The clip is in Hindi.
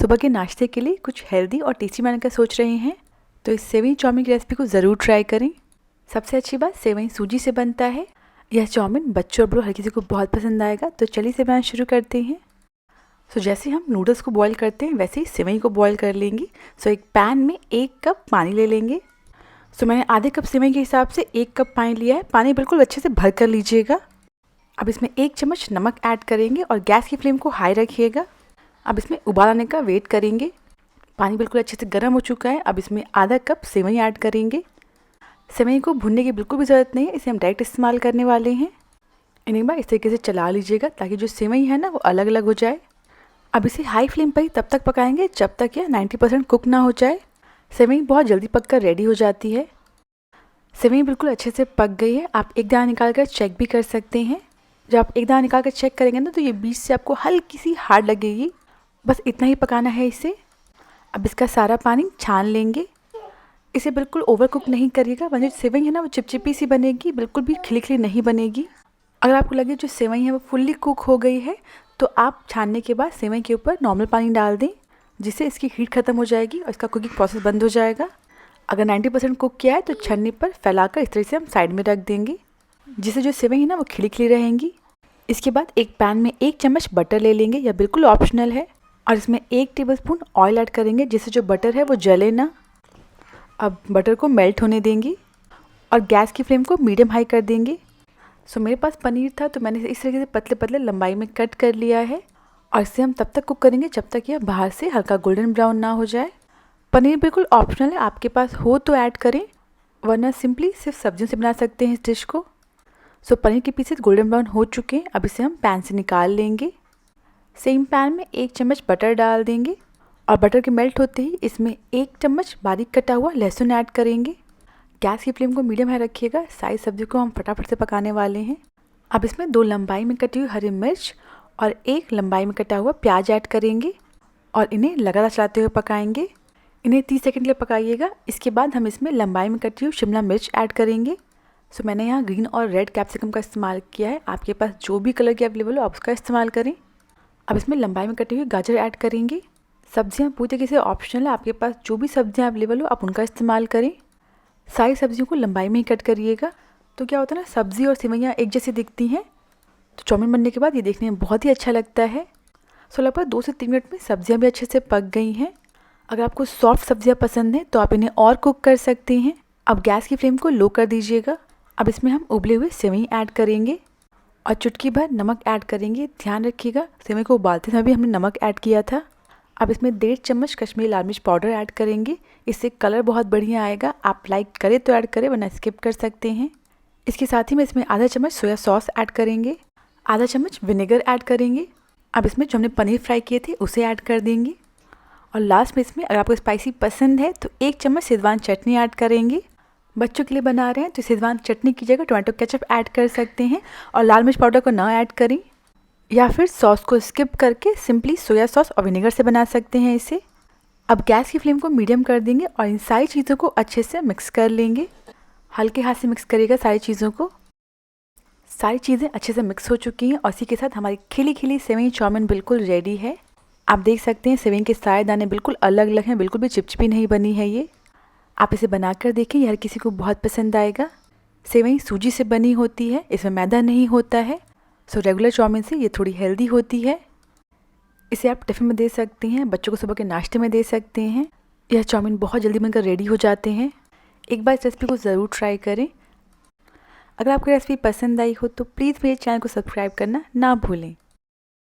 सुबह के नाश्ते के लिए कुछ हेल्दी और टेस्टी बनाने का सोच रहे हैं तो इस सेवई चाउमीन की रेसिपी को ज़रूर ट्राई करें। सबसे अच्छी बात सेवई सूजी से बनता है। यह चाउमीन बच्चों और बड़ों हर किसी को बहुत पसंद आएगा। तो चलिए इसे बनाना शुरू करते हैं। जैसे हम नूडल्स को बॉईल करते हैं वैसे ही सेवई को बॉईल कर लेंगे। एक पैन में 1 कप पानी ले लेंगे। मैंने आधे कप सेवई के हिसाब से 1 कप पानी लिया है। पानी बिल्कुल अच्छे से भर कर लीजिएगा। अब इसमें 1 चम्मच नमक ऐड करेंगे और गैस की फ्लेम को हाई रखिएगा। अब इसमें उबाल आने का वेट करेंगे। पानी बिल्कुल अच्छे से गर्म हो चुका है। अब इसमें आधा कप सेवई ऐड करेंगे। सेवई को भुनने की बिल्कुल भी ज़रूरत नहीं है, इसे हम डायरेक्ट इस्तेमाल करने वाले हैं। इन्हें एक बार इस तरीके से चला लीजिएगा ताकि जो सेवई है ना वो अलग अलग हो जाए। अब इसे हाई फ्लेम पर ही तब तक पकाएंगे जब तक यह 90% कुक ना हो जाए। सेवई बहुत जल्दी पक कर रेडी हो जाती है। सेवई बिल्कुल अच्छे से पक गई है। आप एक दाना निकाल कर चेक भी कर सकते हैं। जब आप एक दाना निकाल कर चेक करेंगे ना तो ये बीच से आपको हल्की सी हार्ड लगेगी। बस इतना ही पकाना है इसे। अब इसका सारा पानी छान लेंगे। इसे बिल्कुल ओवर कुक नहीं करिएगा वरना जो सेवई है ना वो चिपचिपी सी बनेगी, बिल्कुल भी खिली खिली नहीं बनेगी। अगर आपको लगे जो सेवई है वो फुल्ली कुक हो गई है तो आप छानने के बाद सेवई के ऊपर नॉर्मल पानी डाल दें, जिससे इसकी हीट ख़त्म हो जाएगी और इसका कुकिंग प्रोसेस बंद हो जाएगा। अगर 90% कुक किया है तो छन्नी पर फैलाकर इस तरह से हम साइड में रख देंगे, जिससे जो सेवई है ना वो खिली खिली रहेंगी। इसके बाद एक पैन में 1 चम्मच बटर ले लेंगे। यह बिल्कुल ऑप्शनल है। और इसमें 1 टेबलस्पून ऑयल ऐड करेंगे, जिससे जो बटर है वो जले ना। अब बटर को मेल्ट होने देंगे और गैस की फ्लेम को मीडियम हाई कर देंगे। मेरे पास पनीर था तो मैंने इस तरीके से पतले पतले लंबाई में कट कर लिया है और इसे हम तब तक कुक करेंगे जब तक यह बाहर से हल्का गोल्डन ब्राउन ना हो जाए। पनीर बिल्कुल ऑप्शनल है, आपके पास हो तो ऐड करें वरना सिंपली सिर्फ सब्जियों से बना सकते हैं इस डिश को। पनीर के पीसेस गोल्डन ब्राउन हो चुके हैं। अब इसे हम पैन से निकाल लेंगे। सेम पैन में 1 चम्मच बटर डाल देंगे और बटर के मेल्ट होते ही इसमें 1 चम्मच बारीक कटा हुआ लहसुन ऐड करेंगे। गैस की फ्लेम को मीडियम हाई रखिएगा। सारी सब्जी को हम फटाफट से पकाने वाले हैं। अब इसमें 2 लंबाई में कटी हुई हरी मिर्च और 1 लंबाई में कटा हुआ प्याज ऐड करेंगे और इन्हें लगातार चलाते हुए पकाएंगे। इन्हें 30 सेकंड के लिए पकाइएगा। इसके बाद हम इसमें लंबाई में कटी हुई शिमला मिर्च ऐड करेंगे। मैंने यहाँ ग्रीन और रेड कैप्सिकम का इस्तेमाल किया है। आपके पास जो भी कलर की अवेलेबल हो आप उसका इस्तेमाल करें। अब इसमें लंबाई में कटी हुई गाजर ऐड करेंगे। सब्जियाँ पूरी तरीके से ऑप्शनल है, आपके पास जो भी सब्जियाँ अवेलेबल हो आप उनका इस्तेमाल करें। सारी सब्जियों को लंबाई में ही कट करिएगा। तो क्या होता है ना, सब्ज़ी और सेवइयाँ एक जैसी दिखती हैं तो चाउमीन बनने के बाद ये देखने में बहुत ही अच्छा लगता है। लगभग 2 से 3 मिनट में सब्जियाँ भी अच्छे से पक गई हैं। अगर आपको सॉफ्ट सब्जियाँ पसंद हैं तो आप इन्हें और कुक कर सकते हैं। अब गैस की फ्लेम को लो कर दीजिएगा। अब इसमें हम उबले हुए सेवई ऐड करेंगे और चुटकी भर नमक ऐड करेंगे। ध्यान रखिएगा सेवई को उबालते समय भी हमने नमक ऐड किया था। अब इसमें 1.5 चम्मच कश्मीरी लाल मिर्च पाउडर ऐड करेंगे। इससे कलर बहुत बढ़िया आएगा। आप लाइक करें तो ऐड करें वरना स्किप कर सकते हैं। इसके साथ ही में इसमें आधा चम्मच सोया सॉस ऐड करेंगे, आधा चम्मच विनेगर ऐड करेंगे। अब इसमें जो हमने पनीर फ्राई किए थे उसे ऐड कर देंगे और लास्ट में इसमें अगर आपको स्पाइसी पसंद है तो 1 चम्मच शेज़वान चटनी ऐड करेंगे। बच्चों के लिए बना रहे हैं तो शेज़वान चटनी की जगह टोमेटो केचप ऐड कर सकते हैं और लाल मिर्च पाउडर को ना ऐड करें, या फिर सॉस को स्किप करके सिंपली सोया सॉस और विनेगर से बना सकते हैं इसे। अब गैस की फ्लेम को मीडियम कर देंगे और इन सारी चीज़ों को अच्छे से मिक्स कर लेंगे। हल्के हाथ से मिक्स करिएगा सारी चीज़ों को। सारी चीज़ें अच्छे से मिक्स हो चुकी हैं और इसी के साथ हमारी खिली खिली सेवई चाउमीन बिल्कुल रेडी है। आप देख सकते हैं सेवई के सारे दाने बिल्कुल अलग अलग हैं, बिल्कुल भी चिपचिपी नहीं बनी है ये। आप इसे बनाकर देखें, यह हर किसी को बहुत पसंद आएगा। सेवई सूजी से बनी होती है, इसमें मैदा नहीं होता है। रेगुलर चाउमीन से ये थोड़ी हेल्दी होती है। इसे आप टिफ़िन में दे सकते हैं, बच्चों को सुबह के नाश्ते में दे सकते हैं। यह चाउमीन बहुत जल्दी बनकर रेडी हो जाते हैं। एक बार इस रेसिपी को ज़रूर ट्राई करें। अगर आपको रेसिपी पसंद आई हो तो प्लीज़ मेरे चैनल को सब्सक्राइब करना ना भूलें।